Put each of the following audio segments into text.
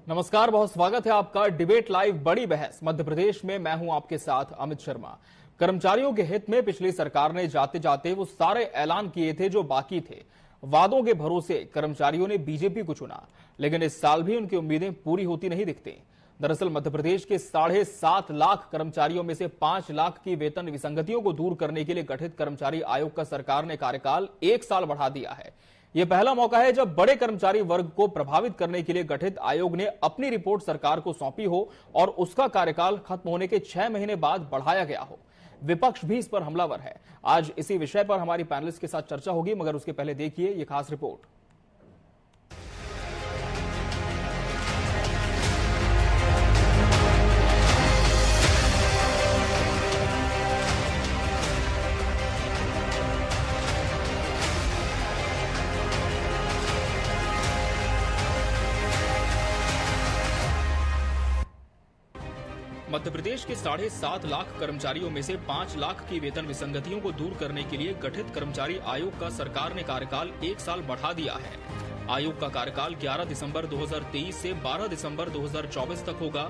नमस्कार, बहुत स्वागत है आपका डिबेट लाइव बड़ी बहस मध्य प्रदेश में। मैं हूं आपके साथ अमित शर्मा। कर्मचारियों के हित में पिछली सरकार ने जाते जाते वो सारे ऐलान किए थे जो बाकी थे। वादों के भरोसे कर्मचारियों ने बीजेपी को चुना, लेकिन इस साल भी उनकी उम्मीदें पूरी होती नहीं दिखती। दरअसल मध्य प्रदेश के 7.5 लाख कर्मचारियों में से 5 लाख की वेतन विसंगतियों को दूर करने के लिए गठित कर्मचारी आयोग का सरकार ने कार्यकाल 1 साल बढ़ा दिया है। यह पहला मौका है जब बड़े कर्मचारी वर्ग को प्रभावित करने के लिए गठित आयोग ने अपनी रिपोर्ट सरकार को सौंपी हो और उसका कार्यकाल खत्म होने के 6 महीने बाद बढ़ाया गया हो। विपक्ष भी इस पर हमलावर है। आज इसी विषय पर हमारी पैनलिस्ट के साथ चर्चा होगी, मगर उसके पहले देखिए यह खास रिपोर्ट। मध्य प्रदेश के 7.5 लाख कर्मचारियों में से 5 लाख की वेतन विसंगतियों को दूर करने के लिए गठित कर्मचारी आयोग का सरकार ने कार्यकाल 1 साल बढ़ा दिया है। आयोग का कार्यकाल 11 दिसंबर 2023 से 12 दिसंबर 2024 तक होगा।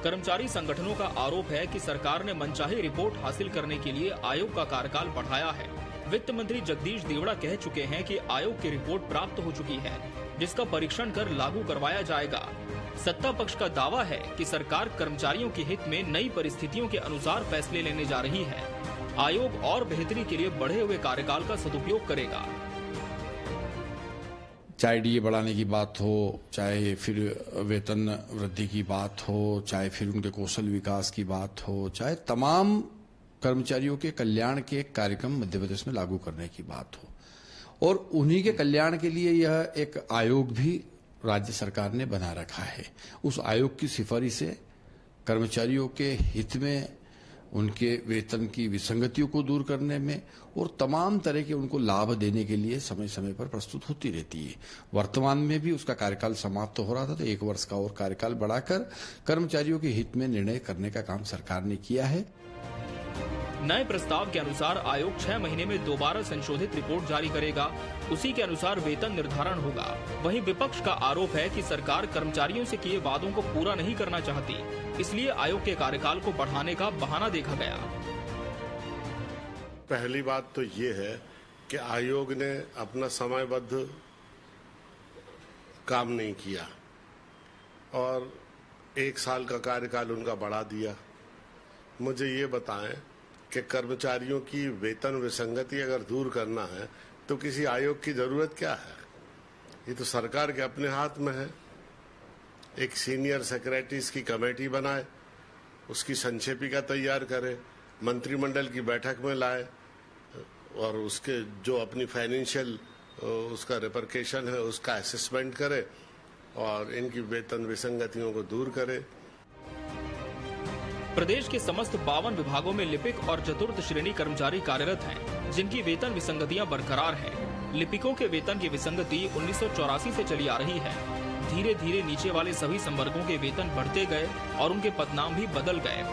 कर्मचारी संगठनों का आरोप है कि सरकार ने मनचाही रिपोर्ट हासिल करने के लिए आयोग का कार्यकाल बढ़ाया है। वित्त मंत्री जगदीश देवड़ा कह चुके हैं कि आयोग की रिपोर्ट प्राप्त हो चुकी है, जिसका परीक्षण कर लागू करवाया जाएगा। सत्ता पक्ष का दावा है कि सरकार कर्मचारियों के हित में नई परिस्थितियों के अनुसार फैसले लेने जा रही है। आयोग और बेहतरी के लिए बढ़े हुए कार्यकाल का सदुपयोग करेगा। चाहे डीए बढ़ाने की बात हो, चाहे फिर वेतन वृद्धि की बात हो, चाहे फिर उनके कौशल विकास की बात हो, चाहे तमाम कर्मचारियों के कल्याण के कार्यक्रम मध्य प्रदेश में लागू करने की बात हो, और उन्हीं के कल्याण के लिए यह एक आयोग भी राज्य सरकार ने बना रखा है। उस आयोग की सिफारिश से कर्मचारियों के हित में, उनके वेतन की विसंगतियों को दूर करने में और तमाम तरह के उनको लाभ देने के लिए समय समय पर प्रस्तुत होती रहती है। वर्तमान में भी उसका कार्यकाल समाप्त हो रहा था, तो 1 वर्ष का और कार्यकाल बढ़ाकर कर्मचारियों के हित में निर्णय करने का काम सरकार ने किया है। नए प्रस्ताव के अनुसार आयोग 6 महीने में दोबारा संशोधित रिपोर्ट जारी करेगा। उसी के अनुसार वेतन निर्धारण होगा। वहीं विपक्ष का आरोप है कि सरकार कर्मचारियों से किए वादों को पूरा नहीं करना चाहती, इसलिए आयोग के कार्यकाल को बढ़ाने का बहाना देखा गया। पहली बात तो ये है कि आयोग ने अपना समयबद्ध काम नहीं किया और 1 साल का कार्यकाल उनका बढ़ा दिया। मुझे ये बताएं कि कर्मचारियों की वेतन विसंगति अगर दूर करना है तो किसी आयोग की जरूरत क्या है? ये तो सरकार के अपने हाथ में है। एक सीनियर सेक्रेटरीज की कमेटी बनाए, उसकी संक्षेपिका तैयार करे, मंत्रिमंडल की बैठक में लाए और उसके जो अपनी फाइनेंशियल उसका रिपरकेशन है उसका असेसमेंट करे और इनकी वेतन विसंगतियों को दूर करे। प्रदेश के समस्त 52 विभागों में लिपिक और चतुर्थ श्रेणी कर्मचारी कार्यरत हैं, जिनकी वेतन विसंगतियां बरकरार हैं। लिपिकों के वेतन की विसंगति 1984 से चली आ रही है। धीरे धीरे नीचे वाले सभी संवर्गों के वेतन बढ़ते गए और उनके पदनाम भी बदल गए।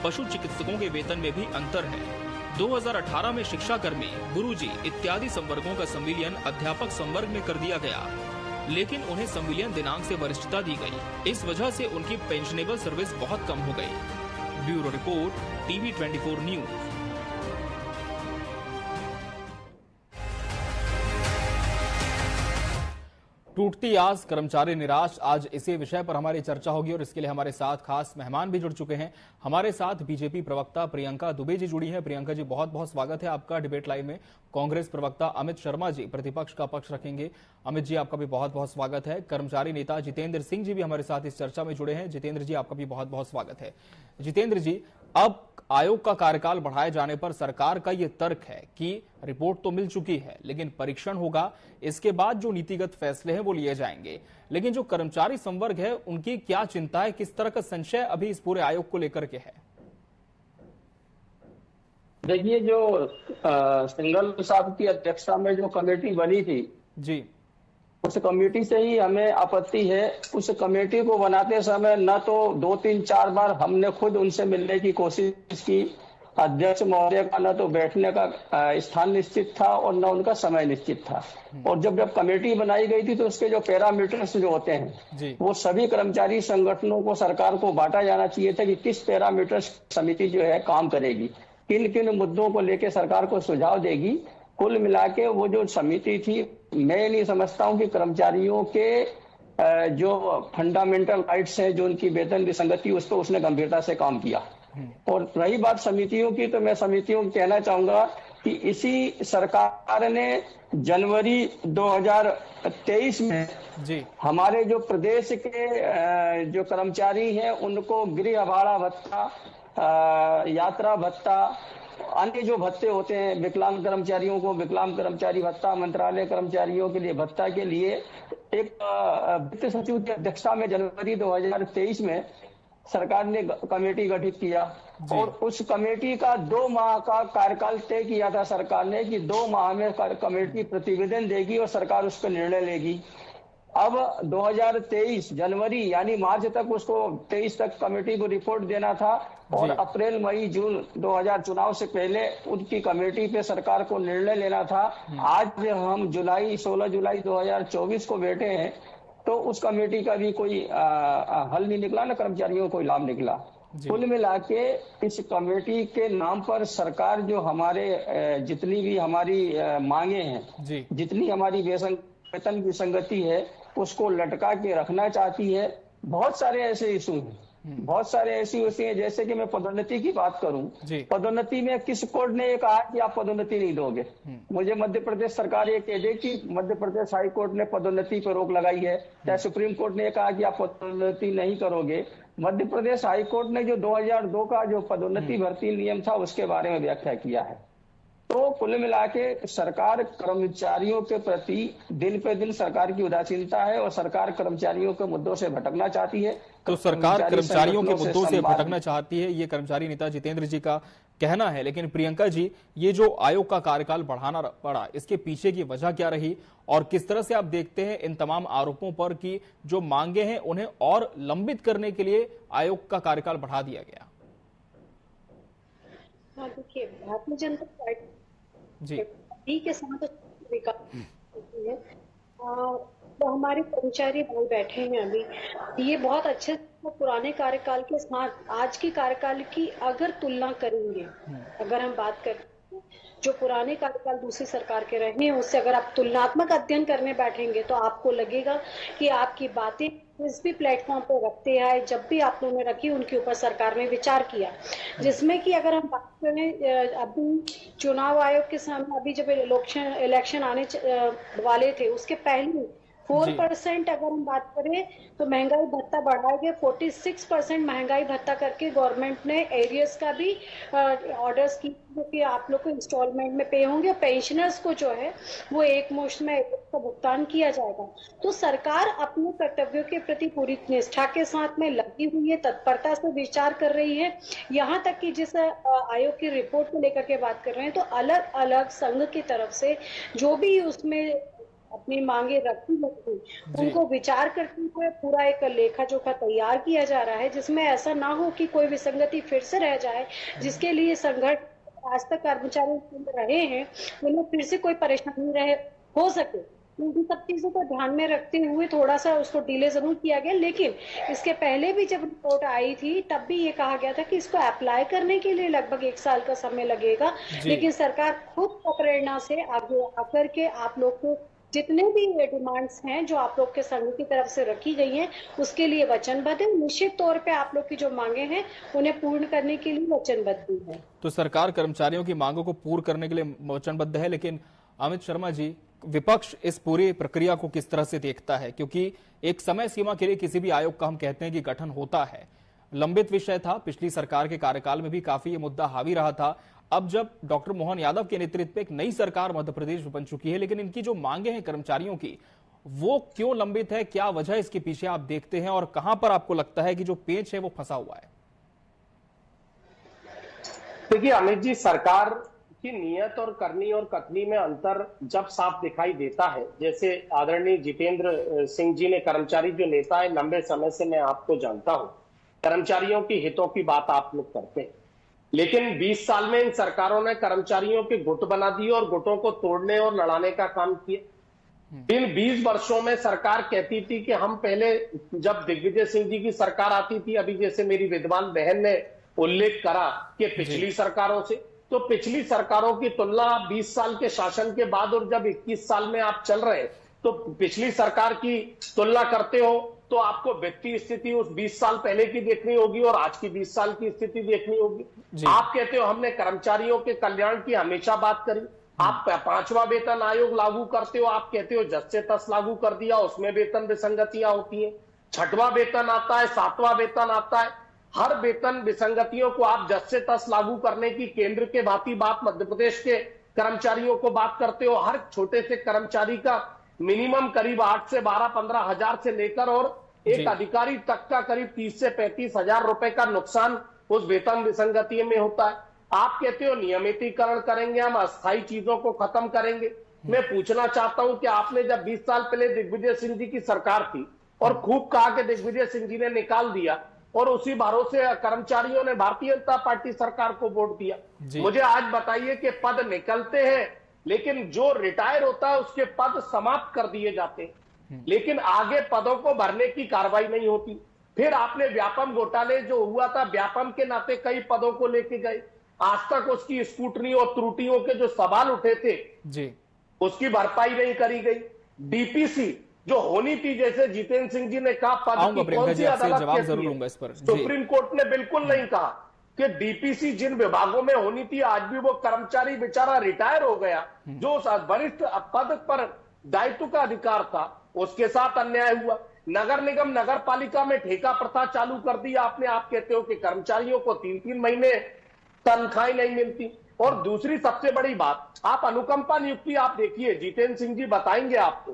पशु चिकित्सकों के वेतन में भी अंतर है। 2018 में शिक्षा कर्मी, गुरुजी इत्यादि संवर्गों का संविलियन अध्यापक संवर्ग में कर दिया गया, लेकिन उन्हें संविलियन दिनांक से वरिष्ठता दी गई। इस वजह से उनकी पेंशनेबल सर्विस बहुत कम हो गई। Bureau report, TV 24 news. टूटती आस, कर्मचारी निराश, आज इसी विषय पर हमारी चर्चा होगी और इसके लिए हमारे साथ खास मेहमान भी जुड़ चुके हैं। हमारे साथ बीजेपी प्रवक्ता प्रियंका दुबे जी जुड़ी हैं। प्रियंका जी, बहुत बहुत स्वागत है आपका डिबेट लाइव में। कांग्रेस प्रवक्ता अमित शर्मा जी प्रतिपक्ष का पक्ष रखेंगे। अमित जी, आपका भी बहुत बहुत स्वागत है। कर्मचारी नेता जितेंद्र सिंह जी भी हमारे साथ इस चर्चा में जुड़े हैं। जितेंद्र जी, आपका भी बहुत बहुत स्वागत है। जितेंद्र जी, अब आयोग का कार्यकाल बढ़ाए जाने पर सरकार का यह तर्क है कि रिपोर्ट तो मिल चुकी है, लेकिन परीक्षण होगा, इसके बाद जो नीतिगत फैसले हैं वो लिए जाएंगे। लेकिन जो कर्मचारी संवर्ग है उनकी क्या चिंता है, किस तरह का संशय अभी इस पूरे आयोग को लेकर के है? देखिए, जो सिंघल साहब की अध्यक्षता में जो कमेटी बनी थी जी, उस कमेटी से ही हमें आपत्ति है। उस कमेटी को बनाते समय न तो 2-3-4 बार हमने खुद उनसे मिलने की कोशिश की अध्यक्ष महोदय का न तो बैठने का स्थान निश्चित था और न उनका समय निश्चित था। और जब कमेटी बनाई गई थी तो उसके जो पैरामीटर्स जो होते हैं वो सभी कर्मचारी संगठनों को, सरकार को बांटा जाना चाहिए था कि किस पैरामीटर्स समिति जो है काम करेगी, किन किन मुद्दों को लेकर सरकार को सुझाव देगी। कुल मिला के वो जो समिति थी, मैं नहीं समझता हूँ कि कर्मचारियों के जो फंडामेंटल राइट्स हैं, जो उनकी वेतन विसंगति, उस पर उसने गंभीरता से काम किया। और रही बात समितियों की, तो मैं समितियों को कहना चाहूंगा कि इसी सरकार ने जनवरी 2023 में हमारे जो प्रदेश के जो कर्मचारी हैं उनको गृह भाड़ा भत्ता, यात्रा भत्ता, अन्य जो भत्ते होते हैं, विकलांग कर्मचारियों को विकलांग कर्मचारी भत्ता, मंत्रालय कर्मचारियों के लिए भत्ता के लिए एक वित्त सचिव की अध्यक्षता में जनवरी 2023 में सरकार ने कमेटी गठित किया। और उस कमेटी का 2 माह का कार्यकाल तय किया था सरकार ने कि 2 माह में कमेटी प्रतिवेदन देगी और सरकार उस पर निर्णय लेगी। अब 2023 जनवरी यानी मार्च तक उसको 23 तक कमेटी को रिपोर्ट देना था और अप्रैल मई जून 2000 चुनाव से पहले उनकी कमेटी पे सरकार को निर्णय लेना था। आज हम 16 जुलाई 2024 को बैठे हैं तो उस कमेटी का भी कोई हल नहीं निकला, ना कर्मचारियों को कोई लाभ निकला। कुल मिला के इस कमेटी के नाम पर सरकार जो हमारे जितनी भी हमारी मांगे हैं, जितनी हमारी वेतन की संगति है, उसको लटका के रखना चाहती है। बहुत सारे ऐसे इशू हैं, बहुत सारे ऐसी इशू हैं, जैसे कि मैं पदोन्नति की बात करूं, पदोन्नति में किस कोर्ट ने ये कहा कि आप पदोन्नति नहीं दोगे? मुझे मध्य प्रदेश सरकार ये कह दे कि मध्य प्रदेश हाई कोर्ट ने पदोन्नति पर रोक लगाई है, चाहे सुप्रीम कोर्ट ने कहा कि आप पदोन्नति नहीं करोगे। मध्य प्रदेश हाई कोर्ट ने जो 2002 का जो पदोन्नति भर्ती नियम था उसके बारे में व्याख्या किया है। तो कुल मिला के सरकार कर्मचारियों के प्रति दिन पे दिन सरकार की उदासीनता है और सरकार कर्मचारियों के मुद्दों से भटकना चाहती है। तो सरकार कर्मचारियों के मुद्दों से भटकना चाहती है, ये कर्मचारी नेता जितेंद्र जी का कहना है। लेकिन प्रियंका जी, ये जो आयोग का कार्यकाल बढ़ाना पड़ा, इसके पीछे की वजह क्या रही और किस तरह से आप देखते हैं इन तमाम आरोपों पर कि जो मांगे हैं उन्हें और लंबित करने के लिए आयोग का कार्यकाल बढ़ा दिया गया? हाँ, देखिए, भारतीय जनता पार्टी के साथ विकास है, तो हमारे कर्मचारी भाई बैठे हैं अभी, ये बहुत अच्छे पुराने कार्यकाल के साथ आज के कार्यकाल की अगर तुलना करेंगे, अगर हम बात करें जो पुराने कार्यकाल दूसरी सरकार के रहे हैं उससे अगर आप तुलनात्मक अध्ययन करने बैठेंगे तो आपको लगेगा कि आपकी बातें जिस भी प्लेटफॉर्म पर रखते आए, जब भी आप लोगों ने रखी, उनके ऊपर सरकार ने विचार किया। जिसमें कि अगर हम बात करें अभी चुनाव आयोग के सामने अभी जब इलेक्शन आने वाले थे उसके पहले 4% अगर हम बात करें तो महंगाई भत्ता बढ़ाया गया, 46% महंगाई भत्ता करके गवर्नमेंट ने एरियर्स का भी ऑर्डर्स की कि आप लोग को इंस्टॉलमेंट में पे होंगे और पेंशनर्स को जो है वो एक मुश्त में का भुगतान किया जाएगा। तो सरकार अपने कर्तव्यों के प्रति पूरी निष्ठा के साथ में लगी हुई है, तत्परता से विचार कर रही है। यहाँ तक कि जिस आयोग की रिपोर्ट को लेकर के बात कर रहे हैं तो अलग अलग संघ की तरफ से जो भी उसमें अपनी मांगे रखी होती उनको विचार करते हुए पूरा एक लेखा जोखा तैयार किया जा रहा है, जिसमें ऐसा ना हो कि कोई विसंगति फिर से रह जाए, जिसके लिए संघर्ष आज तक कर्मचारी रहे हैं उन्हें फिर से कोई परेशानी हो सके। इन सब चीजों को ध्यान में रखते हुए थोड़ा सा उसको डिले जरूर किया गया, लेकिन इसके पहले भी जब रिपोर्ट आई थी तब भी ये कहा गया था कि इसको अप्लाई करने के लिए लगभग 1 साल का समय लगेगा। लेकिन सरकार खुद प्रेरणा से आगे आकर के आप लोग को जितने भी डिमांड्स हैं जो आप लोग के संघ की तरफ से रखी गई हैं उसके लिए वचनबद्ध है। निश्चित तौर पे आप लोग की जो मांगे हैं उन्हें पूर्ण करने के लिए वचनबद्ध है। तो सरकार कर्मचारियों की मांगों को पूर्ण करने के लिए वचनबद्ध है, लेकिन अमित शर्मा जी, विपक्ष इस पूरी प्रक्रिया को किस तरह से देखता है? क्योंकि एक समय सीमा के लिए किसी भी आयोग का हम कहते हैं कि गठन होता है, लंबित विषय था, पिछली सरकार के कार्यकाल में भी काफी ये मुद्दा हावी रहा था। अब जब डॉक्टर मोहन यादव के नेतृत्व में एक नई सरकार मध्य प्रदेश में बन चुकी है, लेकिन इनकी जो मांगे हैं कर्मचारियों की वो क्यों लंबित है? क्या वजह इसके पीछे आप देखते हैं और कहां पर आपको लगता है कि जो पेच है वो फंसा हुआ है? देखिए अमित जी, सरकार की नीयत और करनी और कथनी में अंतर जब साफ दिखाई देता है, जैसे आदरणीय जितेंद्र सिंह जी ने, कर्मचारी जो नेता है, लंबे समय से मैं आपको जानता हूं, कर्मचारियों की हितों की बात आप लोग करते हैं, लेकिन 20 साल में इन सरकारों ने कर्मचारियों के गुट बना दिए और गुटों को तोड़ने और लड़ाने का काम किया। इन 20 वर्षों में सरकार कहती थी कि हम पहले, जब दिग्विजय सिंह जी की सरकार आती थी, अभी जैसे मेरी विद्वान बहन ने उल्लेख करा कि पिछली सरकारों से, तो पिछली सरकारों की तुलना 20 साल के शासन के बाद और जब 21 साल में आप चल रहे हैं, तो पिछली सरकार की तुलना करते हो तो आपको वित्तीय स्थिति उस 20 साल पहले की देखनी होगी और आज की 20 साल की स्थिति देखनी होगी। आप कहते हो हमने कर्मचारियों के कल्याण की हमेशा बात करी, आप 5वां वेतन आयोग लागू करते हो, आप कहते हो जस से तस लागू कर दिया, उसमें वेतन विसंगतियां होती हैं। 6वां वेतन आता है, 7वां वेतन आता है, हर वेतन विसंगतियों को आप जस से तस लागू करने की केंद्र के भांति बात मध्य प्रदेश के कर्मचारियों को बात करते हो। हर छोटे से कर्मचारी का मिनिमम करीब 8 से 12-15 हजार से लेकर और एक अधिकारी तक का करीब 30 से 35 हजार रुपए का नुकसान उस वेतन विसंगति में होता है। आप कहते हो नियमितीकरण करेंगे, हम अस्थायी चीजों को खत्म करेंगे। मैं पूछना चाहता हूं कि आपने जब 20 साल पहले दिग्विजय सिंह जी की सरकार थी और खूब कहा कि दिग्विजय सिंह जी ने निकाल दिया और उसी भरोसे कर्मचारियों ने भारतीय जनता पार्टी सरकार को वोट दिया, मुझे आज बताइए कि पद निकलते हैं लेकिन जो रिटायर होता है उसके पद समाप्त कर दिए जाते हैं, लेकिन आगे पदों को भरने की कार्रवाई नहीं होती। फिर आपने व्यापम घोटाले जो हुआ था, व्यापम के नाते कई पदों को लेके गए, आज तक उसकी स्कूटनी और त्रुटियों के जो सवाल उठे थे जी, उसकी भरपाई नहीं करी गई। डीपीसी जो होनी थी, जैसे जितेंद्र सिंह जी ने कहा, पद की कौन सी अदालत, सुप्रीम कोर्ट ने बिल्कुल नहीं कहा कि डीपीसी जिन विभागों में होनी थी, आज भी वो कर्मचारी बेचारा रिटायर हो गया, जो वरिष्ठ पद पर दायित्व का अधिकार था, उसके साथ अन्याय हुआ। नगर निगम नगर पालिका में ठेका प्रथा चालू कर दी आपने। आप कहते हो कि कर्मचारियों को 3-3 महीने तनख्वाहें नहीं मिलती। और दूसरी सबसे बड़ी बात, आप अनुकंपा नियुक्ति आप देखिए, जितेंद्र सिंह जी बताएंगे आपको,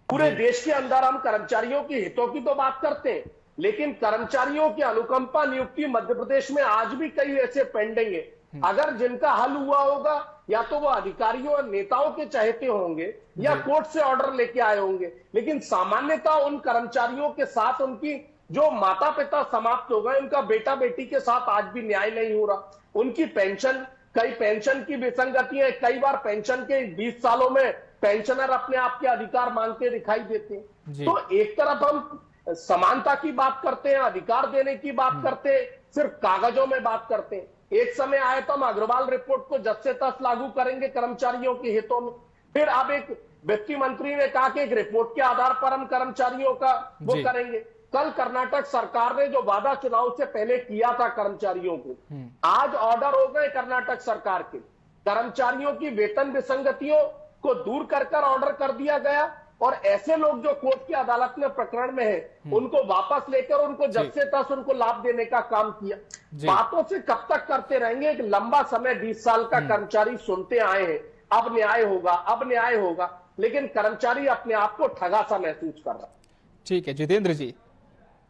पूरे देश के अंदर हम कर्मचारियों के हितों की तो बात करते हैं, लेकिन कर्मचारियों की अनुकंपा नियुक्ति मध्य प्रदेश में आज भी कई ऐसे पेंडिंग है। अगर जिनका हल हुआ होगा, या तो वो अधिकारियों और नेताओं के चाहते होंगे या कोर्ट से ऑर्डर लेके आए होंगे, लेकिन सामान्यतः उन कर्मचारियों के साथ उनकी जो माता पिता समाप्त हो गए, उनका बेटा बेटी के साथ आज भी न्याय नहीं हो रहा। उनकी पेंशन, कई पेंशन की विसंगतियां, कई बार पेंशन के 20 सालों में पेंशनर अपने आप के अधिकार मांगते दिखाई देते हैं। तो एक तरफ हम समानता की बात करते हैं, अधिकार देने की बात करते हैं, सिर्फ कागजों में बात करते हैं। एक समय आया तो हम अग्रवाल रिपोर्ट को जस से तस लागू करेंगे कर्मचारियों के हितों में। फिर अब एक वित्त मंत्री ने कहा कि एक रिपोर्ट के आधार पर हम कर्मचारियों का वो करेंगे। कल कर्नाटक सरकार ने जो वादा चुनाव से पहले किया था कर्मचारियों को, आज ऑर्डर हो गए कर्नाटक सरकार के, कर्मचारियों की वेतन विसंगतियों को दूर कर ऑर्डर कर दिया गया और ऐसे लोग जो कोर्ट की अदालत में प्रकरण में है, उनको वापस लेकर उनको जब से तस उनको लाभ देने का काम किया। बातों से कब तक करते रहेंगे? एक लंबा समय 20 साल का कर्मचारी सुनते आए हैं, अब न्याय होगा, अब न्याय होगा, लेकिन कर्मचारी अपने आप को ठगा सा महसूस कर रहा। ठीक है जितेंद्र जी,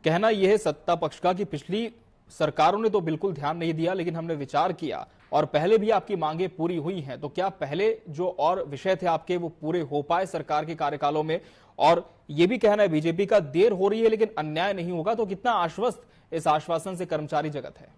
कहना यह है सत्ता पक्ष का कि पिछली सरकारों ने तो बिल्कुल ध्यान नहीं दिया, लेकिन हमने विचार किया और पहले भी आपकी मांगे पूरी हुई हैं। तो क्या पहले जो और विषय थे आपके वो पूरे हो पाए सरकार के कार्यकालों में? और ये भी कहना है बीजेपी का देर हो रही है लेकिन अन्याय नहीं होगा, तो कितना आश्वस्त इस आश्वासन से कर्मचारी जगत है?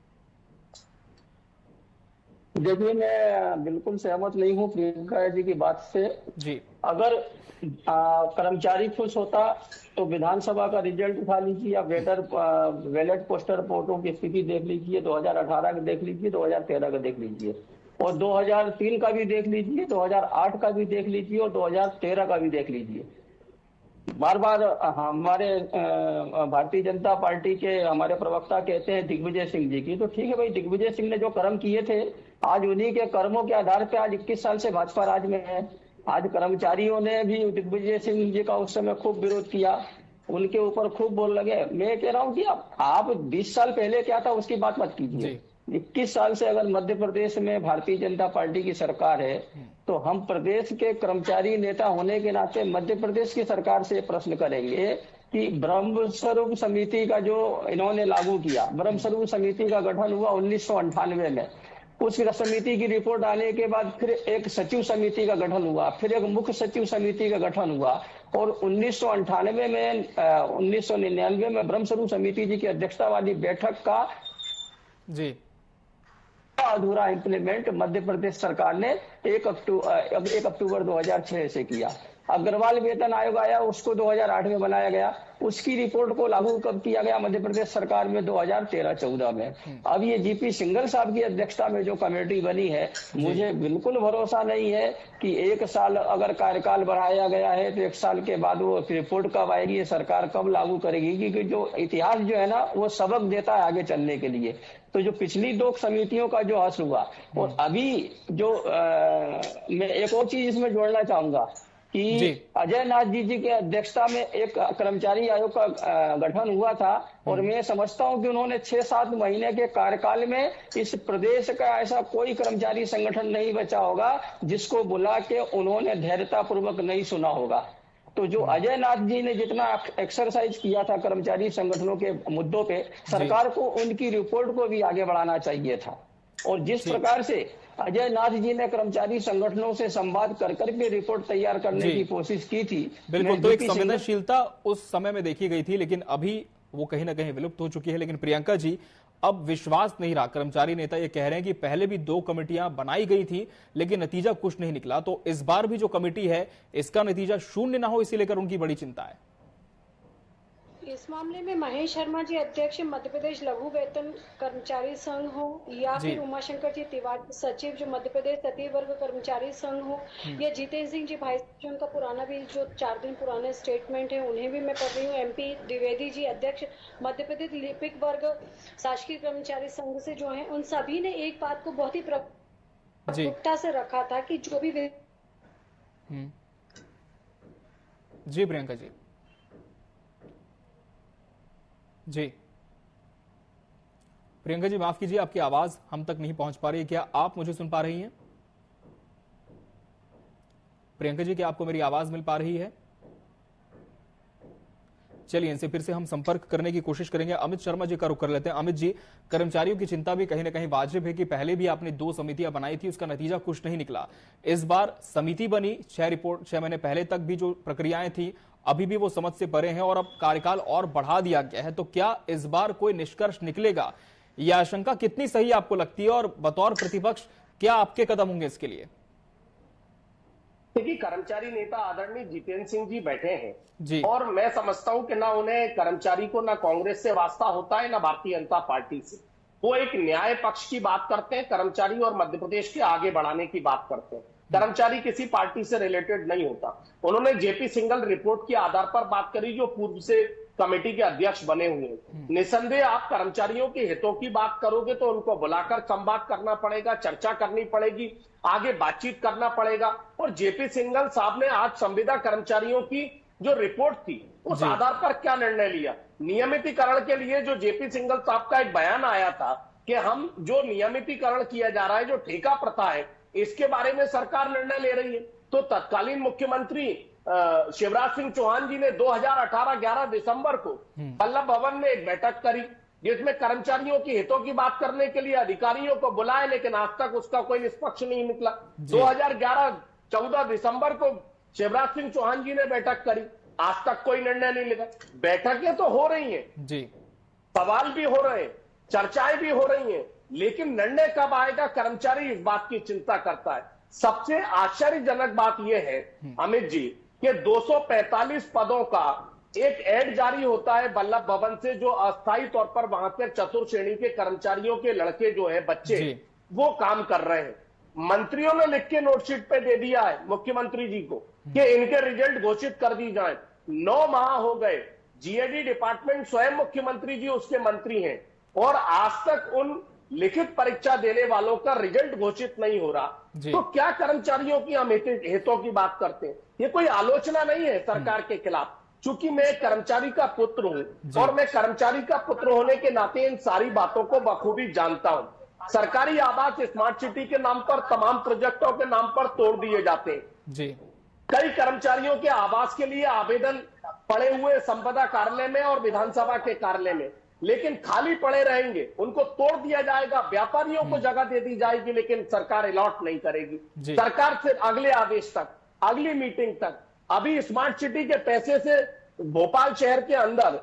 देखिए, मैं बिल्कुल सहमत नहीं हूँ प्रियंका जी की बात से जी। अगर कर्मचारी खुश होता तो विधानसभा का रिजल्ट उठा लीजिए, या बैलेट पोस्टर वोटों की स्थिति देख लीजिए, 2018 का देख लीजिए, 2013 का देख लीजिए, और 2003 का भी देख लीजिए, 2008 का भी देख लीजिए और 2013 का भी देख लीजिए। बार बार हमारे भारतीय जनता पार्टी के हमारे प्रवक्ता कहते हैं दिग्विजय सिंह जी की, तो ठीक है भाई, दिग्विजय सिंह ने जो कर्म किए थे, आज उन्हीं के कर्मों के आधार पे आज 21 साल से भाजपा राज में है। आज कर्मचारियों ने भी दिग्विजय सिंह जी का उस समय खूब विरोध किया, उनके ऊपर खूब बोल लगे। मैं कह रहा हूँ कि आप 20 साल पहले क्या था उसकी बात मत कीजिए। 21 साल से अगर मध्य प्रदेश में भारतीय जनता पार्टी की सरकार है, तो हम प्रदेश के कर्मचारी नेता होने के नाते मध्य प्रदेश की सरकार से प्रश्न करेंगे कि ब्रह्म स्वरूप समिति का जो इन्होंने लागू किया, ब्रह्म स्वरूप समिति का गठन हुआ 1998 में। उस समिति की रिपोर्ट आने के बाद फिर एक सचिव समिति का गठन हुआ, फिर एक मुख्य सचिव समिति का गठन हुआ, और 1999 में ब्रह्म स्वरूप समिति जी की अध्यक्षता वाली बैठक का अधूरा इम्प्लीमेंट मध्य प्रदेश सरकार ने 1 अक्टूबर 2006 से किया। अग्रवाल वेतन आयोग आया, उसको 2008 में बनाया गया। उसकी रिपोर्ट को लागू कब किया गया मध्य प्रदेश सरकार में? 2013-14 में। अब ये जीपी सिंघल साहब की अध्यक्षता में जो कमेटी बनी है, मुझे बिल्कुल भरोसा नहीं है कि 1 साल अगर कार्यकाल बढ़ाया गया है तो 1 साल के बाद वो रिपोर्ट कब आएगी, ये सरकार कब लागू करेगी, क्योंकि जो इतिहास जो है ना वो सबक देता है आगे चलने के लिए। तो जो पिछली 2 समितियों का जो हश्र हुआ, और अभी जो मैं एक और चीज इसमें जोड़ना चाहूंगा कि अजय नाथ जी की अध्यक्षता में एक कर्मचारी आयोग का गठन हुआ था, और मैं समझता हूं कि उन्होंने 6-7 महीने के कार्यकाल में इस प्रदेश का ऐसा कोई कर्मचारी संगठन नहीं बचा होगा जिसको बुला के उन्होंने धैर्यता पूर्वक नहीं सुना होगा। तो जो अजय नाथ जी ने जितना एक्सरसाइज किया था कर्मचारी संगठनों के मुद्दों पे, सरकार को उनकी रिपोर्ट को भी आगे बढ़ाना चाहिए था। और जिस प्रकार से अजय नाथ जी ने कर्मचारी संगठनों से संवाद कर करके रिपोर्ट तैयार करने की कोशिश की थी, बिल्कुल, तो एक संवेदनशीलता उस समय में देखी गई थी, लेकिन अभी वो कहीं ना कहीं विलुप्त हो चुकी है। लेकिन प्रियंका जी, अब विश्वास नहीं रहा। कर्मचारी नेता ये कह रहे हैं कि पहले भी 2 कमेटियां बनाई गई थी लेकिन नतीजा कुछ नहीं निकला, तो इस बार भी जो कमेटी है इसका नतीजा शून्य ना हो, इसी लेकर उनकी बड़ी चिंता है। इस मामले में महेश शर्मा जी अध्यक्ष मध्य प्रदेश लघु वेतन कर्मचारी संघ हो, या फिर उमाशंकर जी तिवारी सचिव जो मध्य प्रदेश तृतीय वर्ग कर्मचारी संघ हो, या जितेंद्र सिंह जी भाई जो उनका पुराना भी जो 4 दिन पुराने स्टेटमेंट है उन्हें भी मैं पढ़ रही हूँ। MP द्विवेदी जी अध्यक्ष मध्य प्रदेश लिपिक वर्ग शासकीय कर्मचारी संघ से जो है, उन सभी ने एक बात को बहुत ही प्रमुखता से रखा था कि जो भी जी प्रियंका जी प्रियंका जी माफ कीजिए, आपकी आवाज हम तक नहीं पहुंच पा रही है। क्या आप मुझे सुन पा रही हैं? प्रियंका जी, क्या आपको मेरी आवाज मिल पा रही है? चलिए इनसे फिर से हम संपर्क करने की कोशिश करेंगे। अमित शर्मा जी का रुख कर लेते हैं। अमित जी, कर्मचारियों की चिंता भी कहीं ना कहीं वाजिब है कि पहले भी आपने 2 समितियां बनाई थी, उसका नतीजा कुछ नहीं निकला। इस बार समिति बनी, 6 महीने पहले तक भी जो प्रक्रियाएं थी अभी भी वो समझ से परे हैं, और अब कार्यकाल और बढ़ा दिया गया है। तो क्या इस बार कोई निष्कर्ष निकलेगा? यह आशंका कितनी सही आपको लगती है, और बतौर प्रतिपक्ष क्या आपके कदम होंगे इसके लिए? देखिए, कर्मचारी नेता आदरणीय जितेंद्र सिंह जी बैठे हैं जी, और मैं समझता हूं कि ना उन्हें कर्मचारी को ना कांग्रेस से वास्ता होता है ना भारतीय जनता पार्टी से। वो एक न्याय पक्ष की बात करते हैं, कर्मचारी और मध्य प्रदेश के आगे बढ़ाने की बात करते हैं। कर्मचारी किसी पार्टी से रिलेटेड नहीं होता। उन्होंने जेपी सिंघल रिपोर्ट के आधार पर बात करी, जो पूर्व से कमेटी के अध्यक्ष बने हुए हैं। निसंदेह आप कर्मचारियों के हितों की बात करोगे तो उनको बुलाकर संवाद करना पड़ेगा, चर्चा करनी पड़ेगी, आगे बातचीत करना पड़ेगा। और जेपी सिंघल साहब ने आज संविदा कर्मचारियों की जो रिपोर्ट थी उस आधार पर क्या निर्णय लिया? नियमितीकरण के लिए जो जेपी सिंघल साहब का एक बयान आया था कि हम जो नियमितीकरण किया जा रहा है, जो ठेका प्रथा है, इसके बारे में सरकार निर्णय ले रही है। तो तत्कालीन मुख्यमंत्री शिवराज सिंह चौहान जी ने 2018 11 दिसंबर को वल्लभ भवन में एक बैठक करी, जिसमें कर्मचारियों के हितों की बात करने के लिए अधिकारियों को बुलाए, लेकिन आज तक उसका कोई निष्पक्ष नहीं निकला। 2011-14 दिसंबर को शिवराज सिंह चौहान जी ने बैठक करी, आज तक कोई निर्णय नहीं लिखा। बैठकें तो हो रही हैं जी, सवाल भी हो रहे हैं, चर्चाएं भी हो रही हैं, लेकिन निर्णय कब आएगा, कर्मचारी इस बात की चिंता करता है। सबसे आश्चर्यजनक बात यह है अमित जी कि 245 पदों का एक ऐड जारी होता है वल्लभ भवन से, जो अस्थायी तौर पर वहां पर चतुर्थ श्रेणी के कर्मचारियों के लड़के जो है, बच्चे वो काम कर रहे हैं। मंत्रियों ने लिख के नोटशीट पे दे दिया है मुख्यमंत्री जी को कि इनके रिजल्ट घोषित कर दी जाए। 9 माह हो गए, जीएडी डिपार्टमेंट स्वयं मुख्यमंत्री जी उसके मंत्री हैं, और आज तक उन लिखित परीक्षा देने वालों का रिजल्ट घोषित नहीं हो रहा। तो क्या कर्मचारियों की हम हितों की बात करते हैं? ये कोई आलोचना नहीं है सरकार के खिलाफ। चूंकि मैं एक कर्मचारी का पुत्र हूं, और मैं कर्मचारी का पुत्र होने के नाते इन सारी बातों को बखूबी जानता हूं। सरकारी आवास स्मार्ट सिटी के नाम पर, तमाम प्रोजेक्टों के नाम पर तोड़ दिए जाते हैं जी। कई कर्मचारियों के आवास के लिए आवेदन पड़े हुए संपदा कार्यालय में और विधानसभा के कार्यालय में, लेकिन खाली पड़े रहेंगे, उनको तोड़ दिया जाएगा, व्यापारियों को जगह दे दी जाएगी, लेकिन सरकार अलॉट नहीं करेगी। सरकार से अगले आदेश तक, अगली मीटिंग तक, अभी स्मार्ट सिटी के पैसे से भोपाल शहर के अंदर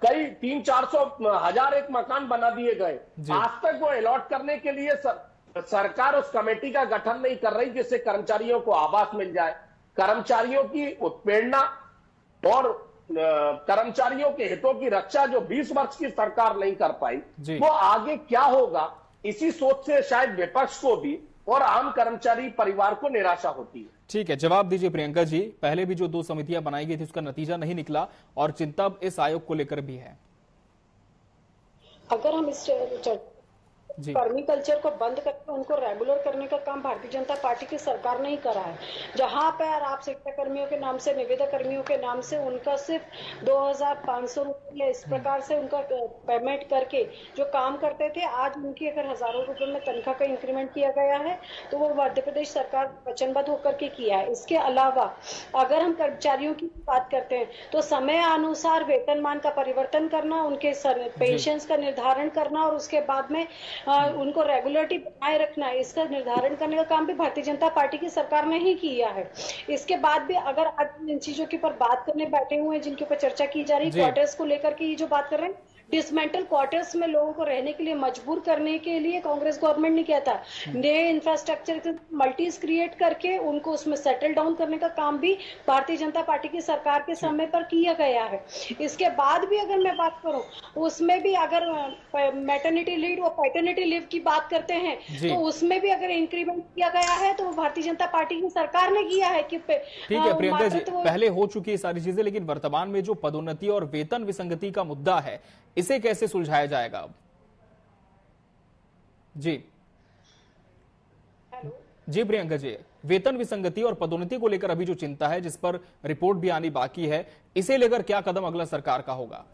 कई 300-400 हजार एक मकान बना दिए गए, आज तक वो अलॉट करने के लिए सरकार उस कमेटी का गठन नहीं कर रही जिससे कर्मचारियों को आवास मिल जाए। कर्मचारियों की उत्पीड़ना और कर्मचारियों के हितों की रक्षा जो 20 वर्ष की सरकार नहीं कर पाई, वो आगे क्या होगा, इसी सोच से शायद विपक्ष को भी और आम कर्मचारी परिवार को निराशा होती है। ठीक है, जवाब दीजिए प्रियंका जी। पहले भी जो 2 समितियां बनाई गई थी उसका नतीजा नहीं निकला और चिंता इस आयोग को लेकर भी है। अगर हम इस कर्मी कल्चर को बंद करके उनको रेगुलर करने का काम भारतीय जनता पार्टी की सरकार ने ही करा है। जहां पर आप शिक्षा कर्मियों के नाम से, निविदा कर्मियों के नाम से उनका सिर्फ 2500 रुपये इस प्रकार से उनका पेमेंट करके जो काम करते थे, आज उनकी अगर हजारों रुपए में तनख्वाह का इंक्रीमेंट किया गया है तो वो मध्य प्रदेश सरकार वचनबद्ध होकर के किया है। इसके अलावा अगर हम कर्मचारियों की बात करते हैं तो समय अनुसार वेतनमान का परिवर्तन करना, उनके पेंशन का निर्धारण करना और उसके बाद में उनको रेगुलरिटी बनाए रखना, इसका निर्धारण करने का काम भी भारतीय जनता पार्टी की सरकार ने ही किया है। इसके बाद भी अगर आज इन चीजों के ऊपर बात करने बैठे हुए हैं जिनके ऊपर चर्चा की जा रही है, क्वार्टर्स को लेकर के ये जो बात कर रहे हैं, डिसमेंटल क्वार्टर्स में लोगों को रहने के लिए मजबूर करने के लिए कांग्रेस गवर्नमेंट ने किया था। नए इंफ्रास्ट्रक्चर मल्टीज क्रिएट करके उनको उसमें सेटल डाउन करने का काम भी भारतीय जनता पार्टी की सरकार के समय पर किया गया है। इसके बाद भी अगर मैं बात करूं, उसमें भी अगर मैटरनिटी लीव और पैटर्निटी लीव की बात करते हैं तो उसमें भी अगर इंक्रीमेंट किया गया है तो भारतीय जनता पार्टी की सरकार ने किया है। कि ठीक है प्रियंका जी, पहले हो चुकी है सारी चीजें, लेकिन वर्तमान में जो पदोन्नति और वेतन विसंगति का मुद्दा है, इसे कैसे सुलझाया जाएगा अब? जी जी प्रियंका जी, वेतन विसंगति और पदोन्नति को लेकर अभी जो चिंता है, जिस पर रिपोर्ट भी आनी बाकी है, इसे लेकर क्या कदम अगला सरकार का होगा?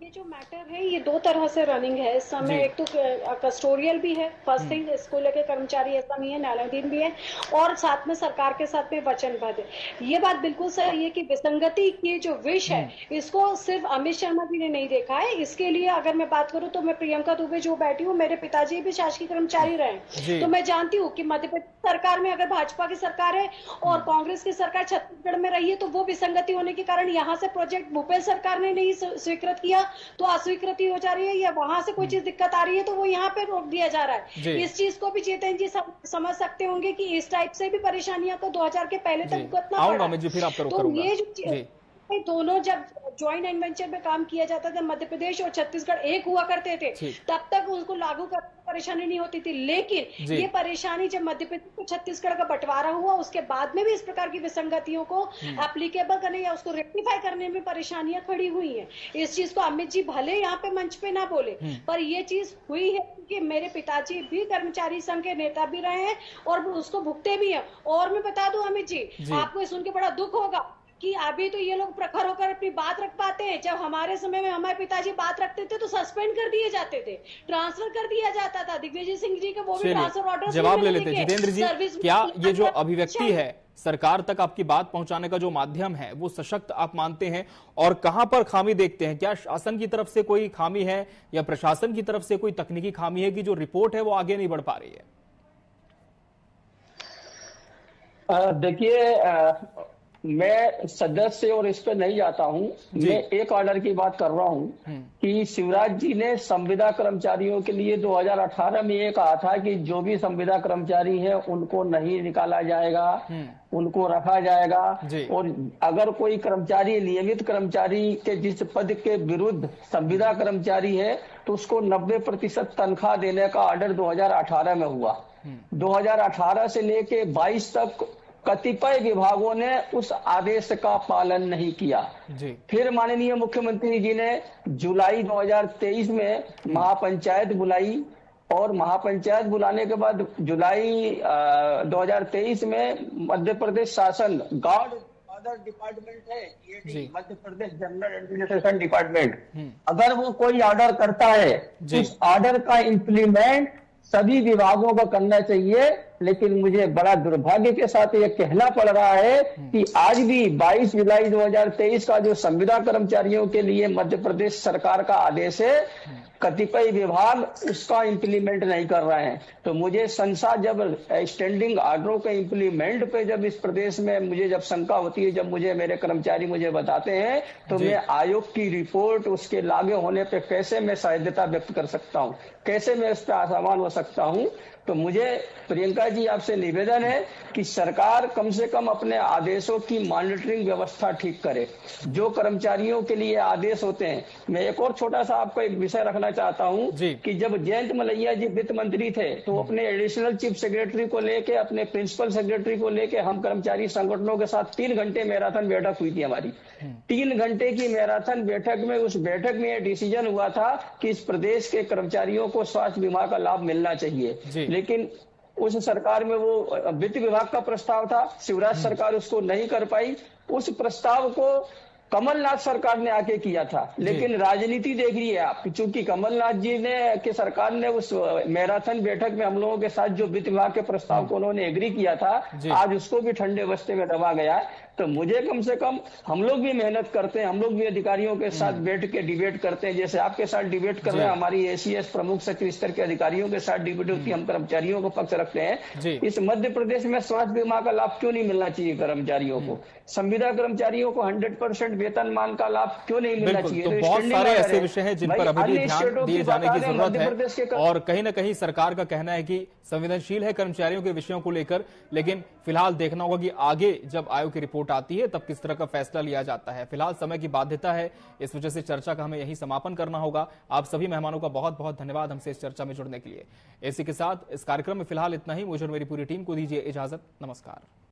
ये जो मैटर है ये 2 तरह से रनिंग है इस समय। एक तो कस्टोरियल भी है, फर्स्ट थिंग, इसको लेकर कर्मचारी ऐसा नहीं है, न्यायाधीन भी है, और साथ में सरकार के साथ में वचनबद्ध है। ये बात बिल्कुल सही है कि विसंगति की जो विष है इसको सिर्फ अमित शर्मा जी ने नहीं देखा है। इसके लिए अगर मैं बात करूं तो मैं प्रियंका दुबे जो बैठी हूँ, मेरे पिताजी भी शासकीय कर्मचारी रहे, तो मैं जानती हूँ कि मध्य प्रदेश सरकार में अगर भाजपा की सरकार है और कांग्रेस की सरकार छत्तीसगढ़ में रही है तो वो विसंगति होने के कारण यहाँ से प्रोजेक्ट भूपेश सरकार ने नहीं स्वीकृत किया तो अस्वीकृति हो जा रही है, या वहां से कोई चीज दिक्कत आ रही है तो वो यहाँ पे रोक दिया जा रहा है। इस चीज को भी चेतन जी समझ सकते होंगे कि इस टाइप से भी परेशानियां तो 2000 के पहले तक भुगतना पड़ा। तो ये जो दोनों जब ज्वाइंट एडवेंचर में काम किया जाता था, मध्य प्रदेश और छत्तीसगढ़ एक हुआ करते थे, तब तक उनको लागू करने में परेशानी नहीं होती थी। लेकिन ये परेशानी जब मध्य प्रदेश और छत्तीसगढ़ का बंटवारा हुआ, उसके बाद में भी इस प्रकार की विसंगतियों को एप्लीकेबल करने या उसको रेक्टिफाई करने में परेशानियां खड़ी हुई हैं। इस चीज को अमित जी भले यहाँ पे मंच पे ना बोले, पर ये चीज हुई है कि मेरे पिताजी भी कर्मचारी संघ के नेता भी रहे हैं और उसको भुगते भी हैं। और मैं बता दूं अमित जी, आपको सुन के बड़ा दुख होगा कि अभी तो ये लोग प्रखर होकर अपनी बात रख पाते हैं। जब हमारे समय में हमारे पिताजी बात रखते थे तो सस्पेंड कर दिए जाते थे, ट्रांसफर कर दिया जाता था। दिग्विजय सिंह जी के वो भी ट्रांसफर ऑर्डर जवाब ले लेते। जितेंद्र जी, क्या ये जो अभिव्यक्ति है, सरकार तक आपकी बात पहुंचाने का जो माध्यम है, वो सशक्त आप मानते हैं? और कहां पर खामी देखते हैं? क्या शासन की तरफ से कोई खामी है या प्रशासन की तरफ से कोई तकनीकी खामी है कि जो रिपोर्ट है वो आगे नहीं बढ़ पा रही है? देखिए, मैं सदस्य और इस पे नहीं जाता हूं। मैं एक ऑर्डर की बात कर रहा हूं कि शिवराज जी ने संविदा कर्मचारियों के लिए 2018 में ये कहा था कि जो भी संविदा कर्मचारी है उनको नहीं निकाला जाएगा, उनको रखा जाएगा। और अगर कोई कर्मचारी नियमित कर्मचारी के जिस पद के विरुद्ध संविदा कर्मचारी है तो उसको 90% तनख्वाह देने का ऑर्डर 2018 में हुआ। 2018 से लेके 22 तक कतिपय विभागों ने उस आदेश का पालन नहीं किया। फिर माननीय मुख्यमंत्री जी ने जुलाई 2023 में महापंचायत बुलाई और महापंचायत बुलाने के बाद जुलाई 2023 में मध्य प्रदेश शासन गार्ड अदर डिपार्टमेंट है, Madhya Pradesh general administration department, अगर वो कोई ऑर्डर करता है उस ऑर्डर का इम्प्लीमेंट सभी विभागों को करना चाहिए। लेकिन मुझे बड़ा दुर्भाग्य के साथ ये कहना पड़ रहा है कि आज भी 22 जुलाई 2023 का जो संविदा कर्मचारियों के लिए मध्य प्रदेश सरकार का आदेश है, कतिपय विभाग उसका इम्प्लीमेंट नहीं कर रहे हैं। तो मुझे संशय, जब स्टैंडिंग ऑर्डरों के इम्प्लीमेंट पे जब इस प्रदेश में मुझे जब शंका होती है, जब मुझे मेरे कर्मचारी मुझे बताते हैं, तो मैं आयोग की रिपोर्ट उसके लागू होने पे कैसे मैं सहजता व्यक्त कर सकता हूँ, कैसे मैं इस पर असमान हो सकता हूँ। तो मुझे प्रियंका जी आपसे निवेदन है कि सरकार कम से कम अपने आदेशों की मॉनिटरिंग व्यवस्था ठीक करे। जो कर्मचारियों के लिए आदेश होते हैं, मैं एक और छोटा सा आपको एक विषय रखना चाहता हूं कि जब जयंत मलैया जी वित्त मंत्री थे तो अपने एडिशनल चीफ सेक्रेटरी को लेके, अपने प्रिंसिपल सेक्रेटरी को लेके हम कर्मचारी संगठनों के साथ 3 घंटे मैराथन बैठक हुई थी हमारी। 3 घंटे की मैराथन बैठक में, उस बैठक में यह डिसीजन हुआ था कि इस प्रदेश के कर्मचारियों को स्वास्थ्य बीमा का लाभ मिलना चाहिए। लेकिन उस सरकार में वो वित्त विभाग का प्रस्ताव था, शिवराज सरकार उसको नहीं कर पाई। उस प्रस्ताव को कमलनाथ सरकार ने आके किया था, लेकिन राजनीति देख रही है आप, चूंकि कमलनाथ जी ने के सरकार ने उस मैराथन बैठक में हम लोगों के साथ जो वित्त विभाग के प्रस्ताव को उन्होंने एग्री किया था, आज उसको भी ठंडे बस्ते में दबा गया है। तो मुझे कम से कम, हम लोग भी मेहनत करते हैं, हम लोग भी अधिकारियों के साथ बैठ के डिबेट करते हैं, जैसे आपके साथ डिबेट कर रहे हैं, हमारी एसीएस प्रमुख सचिव स्तर के अधिकारियों के साथ डिबेट होती है, हम कर्मचारियों को पक्ष रखते हैं। इस मध्य प्रदेश में स्वास्थ्य बीमा का लाभ क्यों नहीं मिलना चाहिए कर्मचारियों को? संविदा कर्मचारियों को 100% वेतनमान का लाभ क्यों नहीं मिलना चाहिए? तो बहुत सारे ऐसे विषय हैं जिन पर अभी भी ध्यान दिए जाने की जरूरत है, और कहीं ना कहीं सरकार का कहना है कि संवेदनशील है कर्मचारियों के विषयों को लेकर, लेकिन फिलहाल देखना होगा कि आगे जब आयोग की रिपोर्ट आती है तब किस तरह का फैसला लिया जाता है। फिलहाल समय की बाध्यता है, इस वजह से चर्चा का हमें यही समापन करना होगा। आप सभी मेहमानों का बहुत बहुत धन्यवाद हमसे इस चर्चा में जुड़ने के लिए। इसी के साथ इस कार्यक्रम में फिलहाल इतना ही। मुझे और मेरी पूरी टीम को दीजिए इजाजत। नमस्कार।